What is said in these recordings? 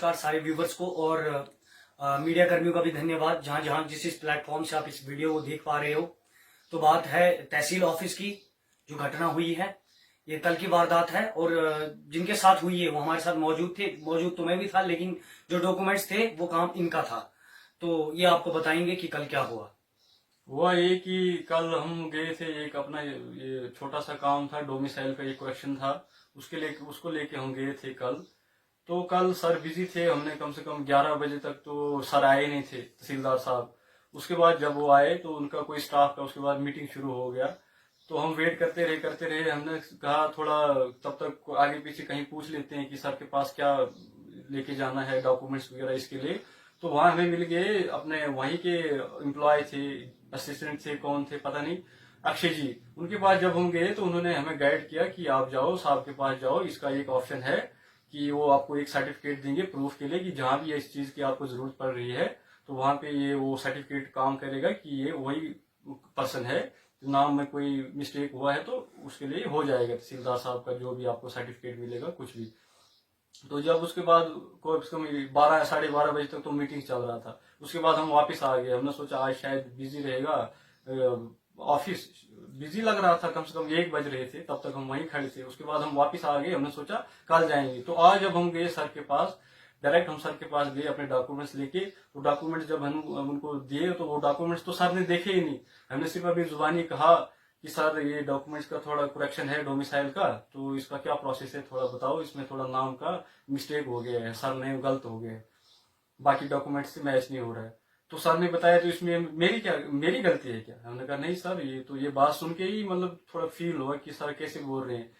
नमस्कार सारे व्यूवर्स को और मीडिया कर्मियों का भी धन्यवाद जहां जहां जिस प्लेटफॉर्म से आप इस वीडियो को देख पा रहे हो। तो बात है तहसील ऑफिस की, जो घटना हुई है ये कल की वारदात है और जिनके साथ हुई है वो हमारे साथ मौजूद थे। मौजूद तो मैं भी था, लेकिन जो डॉक्यूमेंट्स थे वो काम इनका था। तो ये आपको बताएंगे कि कल क्या हुआ। हुआ ये कि कल हम गए थे, एक अपना ये छोटा सा काम था, डोमिसाइल का एक क्वेश्चन था, उसको लेके हम गए थे कल। तो कल सर बिजी थे, हमने कम से कम 11 बजे तक तो सर आए नहीं थे, तहसीलदार साहब। उसके बाद जब वो आए तो उनका कोई स्टाफ का उसके बाद मीटिंग शुरू हो गया। तो हम वेट करते रहे। हमने कहा थोड़ा तब तक आगे पीछे कहीं पूछ लेते हैं कि सर के पास क्या लेके जाना है, डॉक्यूमेंट्स वगैरह इसके लिए। तो वहां हमें मिल गए, अपने वहीं के एम्प्लॉय थे, असिस्टेंट थे, कौन थे पता नहीं, अक्षय जी। उनके पास जब हम गए तो उन्होंने हमें गाइड किया कि आप जाओ साहब के पास जाओ, इसका एक ऑप्शन है कि वो आपको एक सर्टिफिकेट देंगे प्रूफ के लिए कि जहां भी इस चीज की आपको जरूरत पड़ रही है तो वहां पे ये वो सर्टिफिकेट काम करेगा कि ये वही पर्सन है। नाम में कोई मिस्टेक हुआ है तो उसके लिए हो जाएगा, तहसीलदार साहब का जो भी आपको सर्टिफिकेट मिलेगा कुछ भी। तो जब उसके बाद कम से कम 12 साढ़े 12 बजे तक तो मीटिंग चल रहा था। उसके बाद हम वापस आ गए। हमने सोचा आज शायद बिजी रहेगा, ऑफिस बिजी लग रहा था, कम से कम 1 बज रहे थे, तब तक हम वहीं खड़े थे। उसके बाद हम वापस आ गए, हमने सोचा कल जाएंगे। तो आज जब हम गए सर के पास, डायरेक्ट हम सर के पास गए अपने डॉक्यूमेंट्स लेके। तो डॉक्यूमेंट्स जब हम उनको दिए तो वो डॉक्यूमेंट्स तो सर ने देखे ही नहीं। हमने सिर्फ अभी जुबानी कहा कि सर ये डॉक्यूमेंट्स का थोड़ा करेक्शन है डोमिसाइल का, तो इसका क्या प्रोसेस है थोड़ा बताओ, इसमें थोड़ा नाम का मिस्टेक हो गया है, सर ने गलत हो गया है, बाकी डॉक्यूमेंट्स से मैच नहीं हो रहा है। तो सर ने बताया तो इसमें मेरी गलती है क्या? हमने कहा नहीं सर, ये बात सुन के ही मतलब थोड़ा फील हुआ कि सर कैसे बोल रहे हैं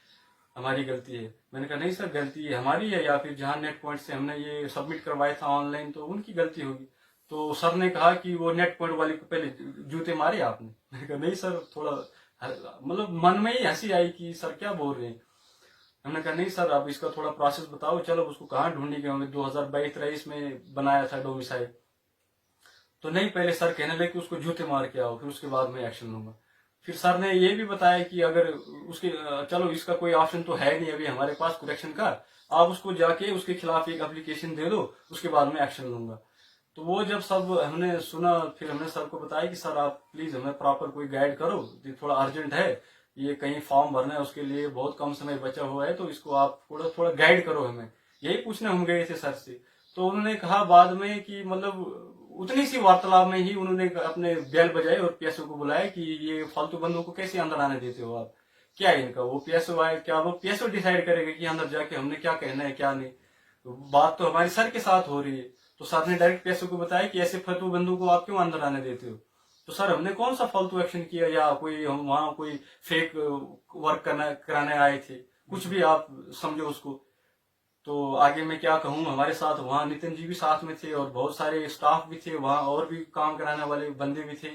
हमारी गलती है। मैंने कहा नहीं सर, गलती हमारी है, या फिर जहां नेट पॉइंट से हमने ये सबमिट करवाया था ऑनलाइन तो उनकी गलती होगी। तो सर ने कहा कि वो नेट पॉइंट वाले को पहले जूते मारे आपने। मैंने कहा नहीं सर, थोड़ा मतलब मन में ही हंसी आई कि सर क्या बोल रहे हैं। हमने कहा नहीं सर, अब इसका थोड़ा प्रोसेस बताओ। चलो उसको कहाँ ढूंढने गए होंगे, 2022-23 में बनाया था डोमिसाइल। तो नहीं, पहले सर कहने लगे कि उसको जूते मार के आओ, फिर उसके बाद में एक्शन लूंगा। फिर सर ने ये भी बताया कि अगर उसके चलो इसका कोई ऑप्शन तो है नहीं अभी हमारे पास करेक्शन का, आप उसको जाके उसके खिलाफ एक एप्लीकेशन दे दो, उसके बाद में एक्शन लूंगा। तो वो जब सब हमने सुना, फिर हमने सर को बताया कि सर आप प्लीज हमें प्रॉपर कोई गाइड करो, ये थोड़ा अर्जेंट है, ये कहीं फॉर्म भरना है, उसके लिए बहुत कम समय बचा हुआ है, तो इसको आप थोड़ा थोड़ा गाइड करो हमें। यही पूछने हम गए थे सर से। तो उन्होंने कहा बाद में कि मतलब उतनी सी वार्तालाप में ही उन्होंने अपने बैल बजाए और पीएसओ को बुलाया कि ये फालतू बंदों को कैसे अंदर आने देते हो आप, क्या है इनका। वो पीएसओ आए, क्या वो पीएसओ डिसाइड करेगा कि अंदर जाके हमने क्या कहना है क्या नहीं। तो बात तो हमारे सर के साथ हो रही है। तो सर ने डायरेक्ट पीएसओ को बताया कि ऐसे फालतू बंदों को आप क्यों अंदर आने देते हो। तो सर हमने कौन सा फालतू एक्शन किया, या कोई हम वहां कोई फेक वर्क कराने आए थे, कुछ भी आप समझो उसको। तो आगे मैं क्या कहूँ, हमारे साथ वहाँ नितिन जी भी साथ में थे और बहुत सारे स्टाफ भी थे वहाँ, और भी काम कराने वाले बंदे भी थे।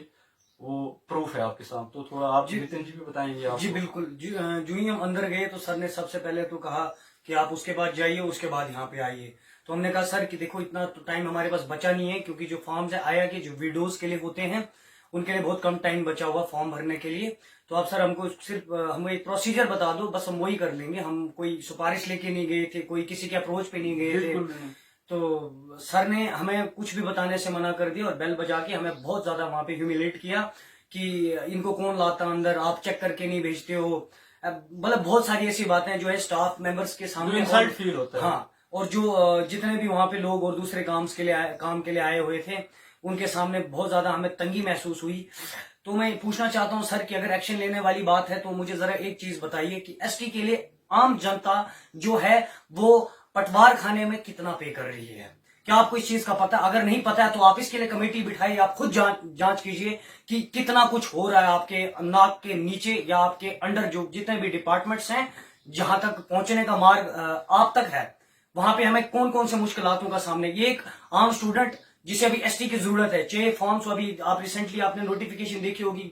वो प्रूफ है आपके साथ। तो थोड़ा आप नितिन जी भी बताएंगे आप। जी बिल्कुल जी। जो ही हम अंदर गए तो सर ने सबसे पहले तो कहा कि आप उसके बाद जाइए, उसके बाद यहाँ पे आइए। तो हमने कहा सर कि देखो इतना तो टाइम हमारे पास बचा नहीं है, क्योंकि जो फॉर्म्स है आया कि जो विडोज के लिए होते हैं उनके लिए बहुत कम टाइम बचा हुआ फॉर्म भरने के लिए। तो आप सर हमको सिर्फ हमें एक प्रोसीजर बता दो, बस हम वही कर लेंगे। हम कोई सिफारिश लेके नहीं गए थे, कोई किसी के अप्रोच पे नहीं गए थे। तो सर ने हमें कुछ भी बताने से मना कर दिया और बेल बजा के हमें बहुत ज्यादा वहां पे ह्यूमिलेट किया कि इनको कौन लाता अंदर, आप चेक करके नहीं भेजते हो। मतलब बहुत सारी ऐसी बातें जो है स्टाफ मेंबर्स के सामने इंसल्ट फील होता है। हाँ, और जो जितने भी वहां पे लोग और दूसरे काम के लिए आए हुए थे उनके सामने बहुत ज्यादा हमें तंगी महसूस हुई। तो मैं पूछना चाहता हूं सर कि अगर एक्शन लेने वाली बात है तो मुझे जरा एक चीज बताइए कि एसटी के लिए आम जनता जो है वो पटवार खाने में कितना पे कर रही है, क्या आपको इस चीज का पता? अगर नहीं पता है तो आप इसके लिए कमेटी बिठाइए, आप खुद जांच कीजिए कि कितना कुछ हो रहा है आपके नाक के नीचे या आपके अंडर जो जितने भी डिपार्टमेंट्स हैं, जहां तक पहुंचने का मार्ग आप तक है, वहां पे हमें कौन कौन से मुश्किलातों का सामने। ये एक आम स्टूडेंट जिसे अभी एसटी की जरूरत है, चाहिए फॉर्म्स अभी आप रिसेंटली आपने नोटिफिकेशन देखी होगी,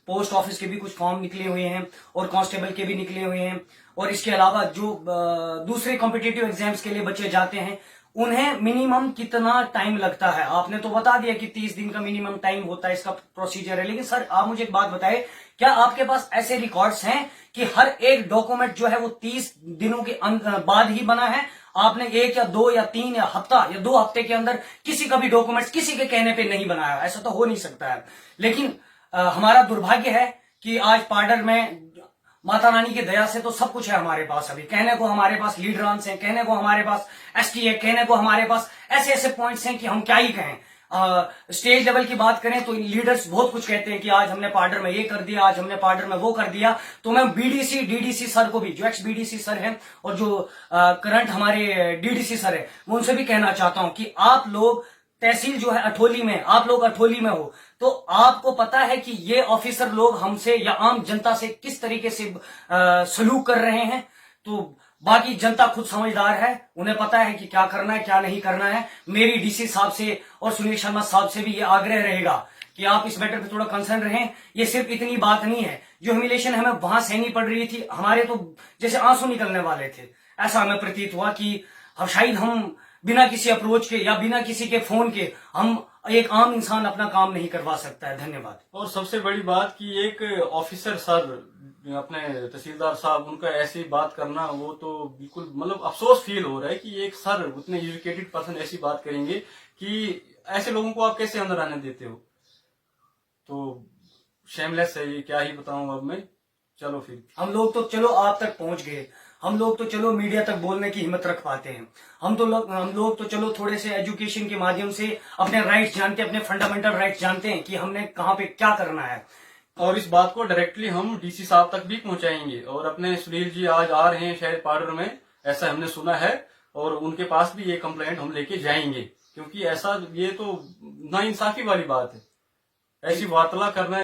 पोस्ट ऑफिस के भी कुछ फॉर्म निकले हुए हैं और कांस्टेबल के भी निकले हुए हैं, और इसके अलावा जो दूसरे कॉम्पिटिटिव एग्जाम्स के लिए बच्चे जाते हैं उन्हें मिनिमम कितना टाइम लगता है। आपने तो बता दिया कि 30 दिन का मिनिमम टाइम होता है, इसका प्रोसीजर है। लेकिन सर आप मुझे एक बात बताए, क्या आपके पास ऐसे रिकॉर्ड्स हैं कि हर एक डॉक्यूमेंट जो है वो 30 दिनों के बाद ही बना है? आपने 1 या 2 या 3 या हफ्ता या 2 हफ्ते के अंदर किसी का भी डॉक्यूमेंट्स किसी के कहने पे नहीं बनाया, ऐसा तो हो नहीं सकता है। लेकिन हमारा दुर्भाग्य है कि आज पाडर में माता रानी की दया से तो सब कुछ है हमारे पास। अभी कहने को हमारे पास लीडरांस हैं, कहने को हमारे पास एसटी है, कहने को हमारे पास ऐसे ऐसे पॉइंट्स हैं कि हम क्या ही कहें। स्टेज लेवल की बात करें तो लीडर्स बहुत कुछ कहते हैं कि आज हमने पाडर में ये कर दिया, आज हमने पाडर में वो कर दिया। तो मैं बीडीसी डीडीसी सर को भी, जो एक्स बीडीसी सर हैं और जो करंट हमारे डीडीसी सर है, मैं उनसे भी कहना चाहता हूं कि आप लोग तहसील जो है अठोली में, आप लोग अठोली में हो तो आपको पता है कि ये ऑफिसर लोग हमसे या आम जनता से किस तरीके से सलूक कर रहे हैं। तो बाकी जनता खुद समझदार है, उन्हें पता है कि क्या करना है क्या नहीं करना है। मेरी डीसी साहब से और सुनील शर्मा साहब से भी ये आग्रह रहेगा कि आप इस मैटर पे थोड़ा कंसर्न रहें। ये सिर्फ इतनी बात नहीं है, जो ह्यूमिलेशन हमें वहां सहनी पड़ रही थी, हमारे तो जैसे आंसू निकलने वाले थे। ऐसा हमें प्रतीत हुआ कि शायद हम बिना किसी अप्रोच के या बिना किसी के फोन के हम एक आम इंसान अपना काम नहीं करवा सकता है। धन्यवाद। और सबसे बड़ी बात कि एक ऑफिसर सर, अपने तहसीलदार साहब, उनका ऐसी बात करना, वो तो बिल्कुल मतलब अफसोस फील हो रहा है कि एक सर, उतने एजुकेटेड पर्सन ऐसी बात करेंगे कि ऐसे लोगों को आप कैसे अंदर आने देते हो। तो शेमलेस है ये, क्या ही बताऊं अब मैं। चलो फिर हम लोग तो चलो आप तक पहुंच गए, हम लोग तो चलो मीडिया तक बोलने की हिम्मत रख पाते हैं, हम लोग तो चलो थोड़े से एजुकेशन के माध्यम से अपने राइट्स जानते हैं, अपने फंडामेंटल राइट्स जानते हैं कि हमने कहाँ पे क्या करना है। और इस बात को डायरेक्टली हम डीसी साहब तक भी पहुंचाएंगे। और अपने सुनील जी आज आ रहे हैं शायद पाडर में, ऐसा हमने सुना है, और उनके पास भी ये कंप्लेंट हम लेके जाएंगे, क्योंकि ऐसा ये तो नाइंसाफी वाली बात है, ऐसी वार्तालाप करना है।